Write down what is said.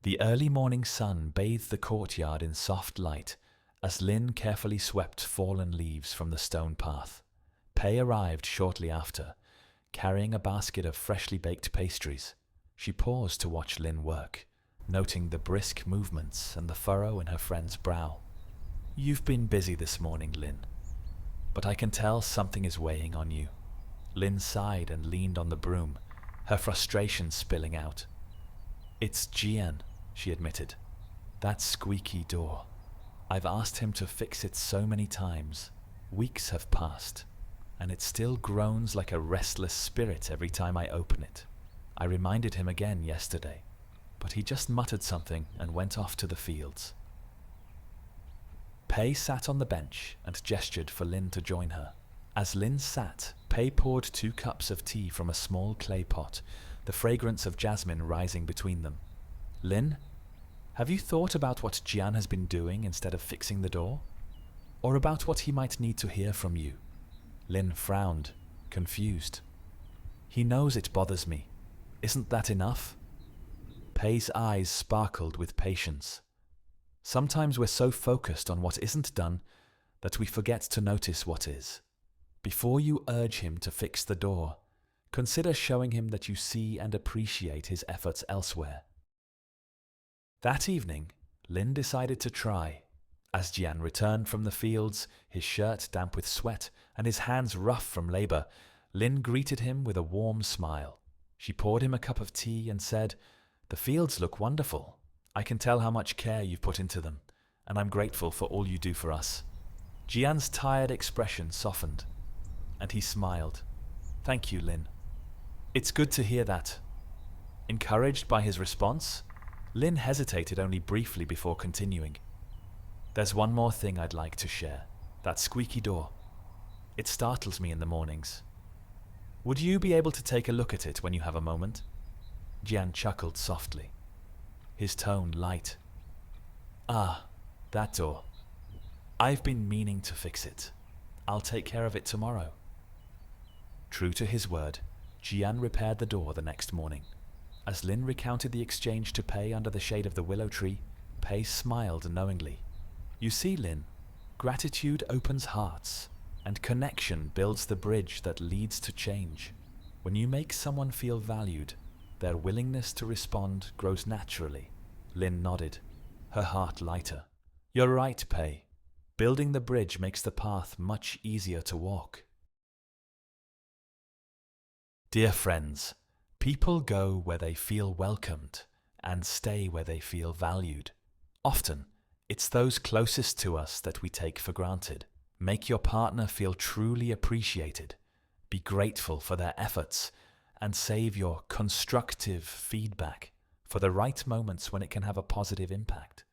The early morning sun bathed the courtyard in soft light as Lin carefully swept fallen leaves from the stone path. Pei arrived shortly after, carrying a basket of freshly baked pastries. She paused to watch Lin work, noting the brisk movements and the furrow in her friend's brow. "You've been busy this morning, Lin, but I can tell something is weighing on you." Lin sighed and leaned on the broom, her frustration spilling out. "It's Jian," she admitted. "That squeaky door. I've asked him to fix it so many times. Weeks have passed, and it still groans like a restless spirit every time I open it. I reminded him again yesterday, but he just muttered something and went off to the fields." Pei sat on the bench and gestured for Lin to join her. As Lin sat, Pei poured 2 cups of tea from a small clay pot, the fragrance of jasmine rising between them. "Lin, have you thought about what Jian has been doing instead of fixing the door? Or about what he might need to hear from you?" Lin frowned, confused. "He knows it bothers me. Isn't that enough?" Pei's eyes sparkled with patience. "Sometimes we're so focused on what isn't done that we forget to notice what is. Before you urge him to fix the door, consider showing him that you see and appreciate his efforts elsewhere." That evening, Lin decided to try. As Jian returned from the fields, his shirt damp with sweat and his hands rough from labor, Lin greeted him with a warm smile. She poured him a cup of tea and said, "The fields look wonderful. I can tell how much care you've put into them, and I'm grateful for all you do for us." Jian's tired expression softened, and he smiled. "Thank you, Lin. It's good to hear that." Encouraged by his response, Lin hesitated only briefly before continuing. "There's one more thing I'd like to share. That squeaky door. It startles me in the mornings. Would you be able to take a look at it when you have a moment?" Jian chuckled softly, his tone light. "Ah, that door. I've been meaning to fix it. I'll take care of it tomorrow." True to his word, Jian repaired the door the next morning. As Lin recounted the exchange to Pei under the shade of the willow tree, Pei smiled knowingly. "You see, Lin, gratitude opens hearts, and connection builds the bridge that leads to change. When you make someone feel valued, their willingness to respond grows naturally." Lin nodded, her heart lighter. "You're right, Pei. Building the bridge makes the path much easier to walk." Dear friends, people go where they feel welcomed and stay where they feel valued. Often, it's those closest to us that we take for granted. Make your partner feel truly appreciated. Be grateful for their efforts and save your constructive feedback for the right moments when it can have a positive impact.